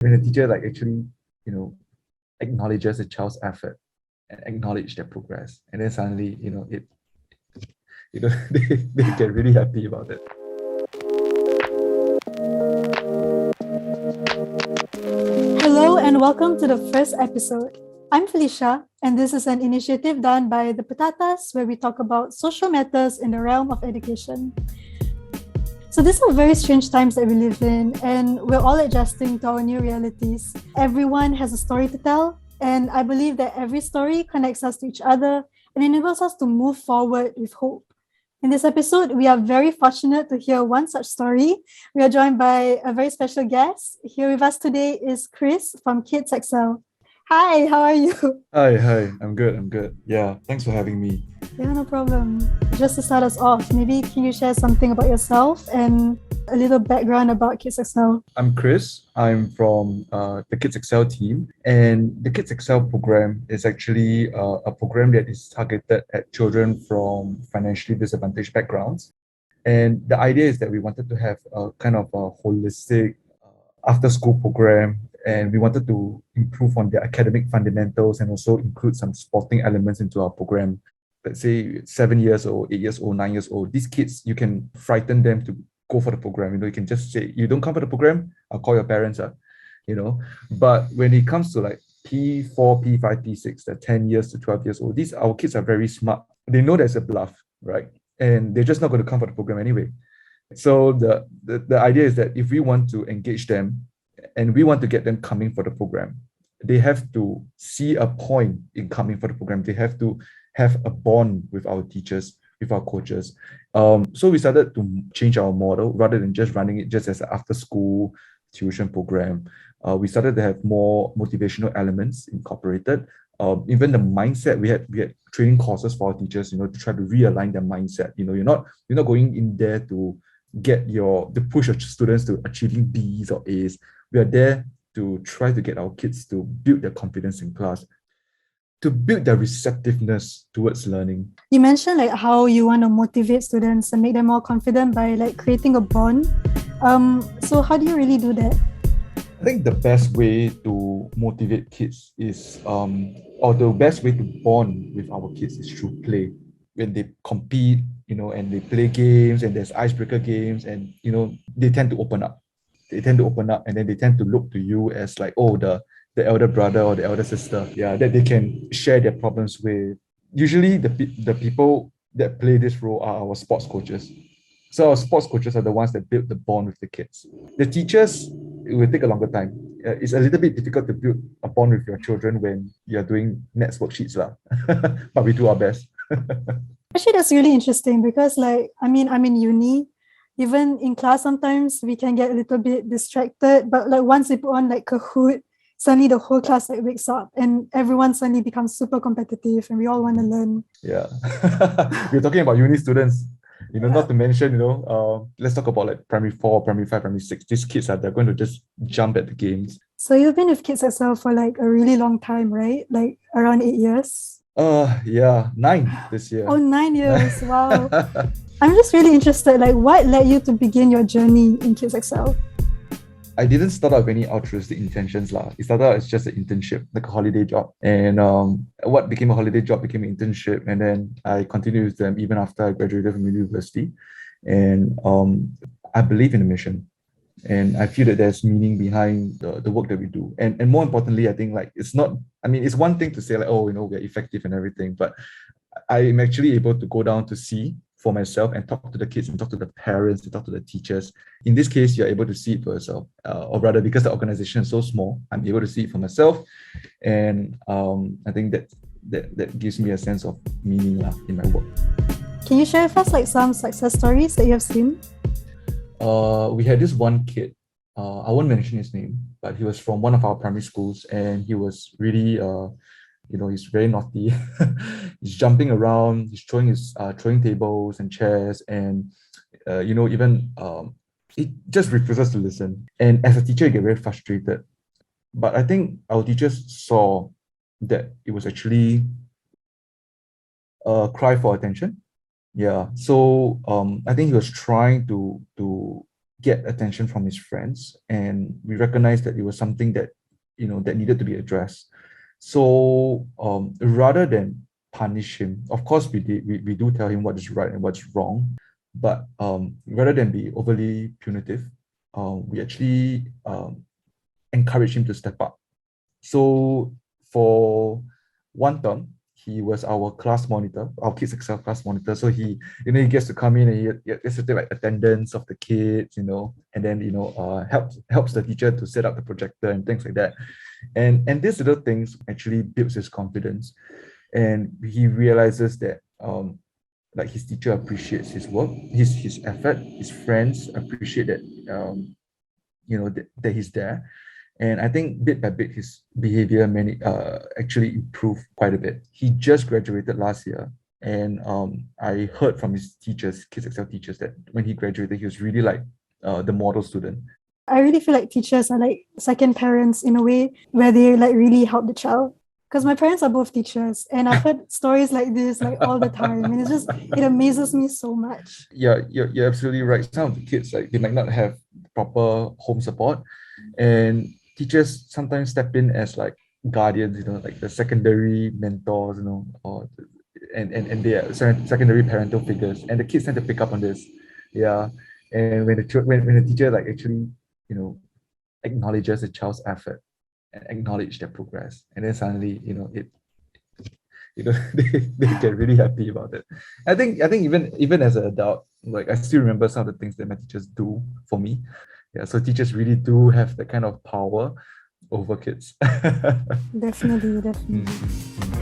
When a teacher like actually, you know, acknowledges a child's effort and acknowledge their progress, and then suddenly, they get really happy about it. Hello and welcome to the first episode. I'm Felicia, and this is an initiative done by the PataTalks where we talk about social matters in the realm of education. So these are very strange times that we live in, and we're all adjusting to our new realities. Everyone has a story to tell, and I believe that every story connects us to each other and enables us to move forward with hope. In this episode, we are very fortunate to hear one such story. We are joined by a very special guest. Here with us today is Chris from KidsExcel. Hi, how are you? Hi, I'm good. Yeah, thanks for having me. Yeah, no problem. Just to start us off, maybe can you share something about yourself and a little background about KidsExcel? I'm Chris. I'm from the KidsExcel team, and the KidsExcel program is actually a program that is targeted at children from financially disadvantaged backgrounds. And the idea is that we wanted to have a kind of a holistic after-school program, and we wanted to improve on their academic fundamentals and also include some sporting elements into our program. Let's say 7 years old, 8 years old, 9 years old, these kids, you can frighten them to go for the program. You can just say, you don't come for the program, I'll call your parents. But when it comes to like P4, P5, P6, the 10 years to 12 years old, these our kids are very smart. They know there's a bluff, right? And they're just not going to come for the program anyway. So the idea is that if we want to engage them and we want to get them coming for the program, they have to see a point in coming for the program. They have to have a bond with our teachers, with our coaches. So we started to change our model rather than just running it just as an after-school tuition program. We started to have more motivational elements incorporated. Even the mindset, we had training courses for our teachers, to try to realign their mindset. You're not going in there to push your students to achieving B's or A's. We are there to try to get our kids to build their confidence in class, to build their receptiveness towards learning. You mentioned like how you want to motivate students and make them more confident by like creating a bond. So how do you really do that? I think the best way to motivate kids is, or the best way to bond with our kids is through play. When they compete, and they play games and there's icebreaker games, and, they tend to open up. And then they tend to look to you as like, oh, the elder brother or the elder sister, yeah, that they can share their problems with. Usually the people that play this role are our sports coaches. So our sports coaches are the ones that build the bond with the kids. The teachers, it will take a longer time. It's a little bit difficult to build a bond with your children when you're doing NETS worksheets, but we do our best. Actually, that's really interesting because I'm in uni. Even in class, sometimes we can get a little bit distracted. But like once we put on like Kahoot, suddenly the whole class like wakes up and everyone suddenly becomes super competitive and we all want to learn. Yeah. We're talking about uni students. Not to mention, let's talk about like primary 4, primary 5, primary 6. These kids they're going to just jump at the games. So you've been with KidsExcel for like a really long time, right? Like around 8 years? Yeah, 9 this year. Oh, 9 years. Wow. I'm just really interested, like what led you to begin your journey in KidsExcel? I didn't start out with any altruistic intentions. It started out as just an internship, like a holiday job. And what became a holiday job became an internship. And then I continued with them even after I graduated from university. And I believe in the mission. And I feel that there's meaning behind the work that we do. And more importantly, I think like it's one thing to say like, oh, we're effective and everything, but I'm actually able to go down to see for myself and talk to the kids and talk to the parents and talk to the teachers. In this case, you're able to see it for yourself, or rather, because the organization is so small, I'm able to see it for myself, and I think that gives me a sense of meaning in my work. Can you share with us like some success stories that you have seen? We had this one kid. I won't mention his name, but he was from one of our primary schools, and he was really he's very naughty. He's jumping around, he's throwing his throwing tables and chairs, and even he just refuses to listen. And as a teacher, you get very frustrated. But I think our teachers saw that it was actually a cry for attention. Yeah. So I think he was trying to get attention from his friends, and we recognized that it was something that that needed to be addressed. So rather than punish him, of course we do tell him what is right and what's wrong, but rather than be overly punitive, we actually encourage him to step up. So for one term, he was our class monitor, our KidsExcel class monitor. So he gets to come in and he gets to take like attendance of the kids, and then helps the teacher to set up the projector and things like that. And these little things actually builds his confidence, and he realizes that like his teacher appreciates his work, his effort, his friends appreciate that that he's there. And I think bit by bit, his behavior actually improved quite a bit. He just graduated last year. And I heard from his teachers, KidsExcel teachers, that when he graduated, he was really like the model student. I really feel like teachers are like second parents in a way where they like really help the child. Because my parents are both teachers, and I've heard stories like this like all the time, and it amazes me so much. Yeah, you're absolutely right. Some of the kids, like, they might not have proper home support, and teachers sometimes step in as like guardians, like the secondary mentors, or and they are secondary parental figures, and the kids tend to pick up on this. Yeah, and when the teacher like actually acknowledges the child's effort and acknowledge their progress, and then suddenly they get really happy about it. I think even as an adult, like, I still remember some of the things that my teachers do for me. Yeah, so teachers really do have that kind of power over kids. Definitely. Mm.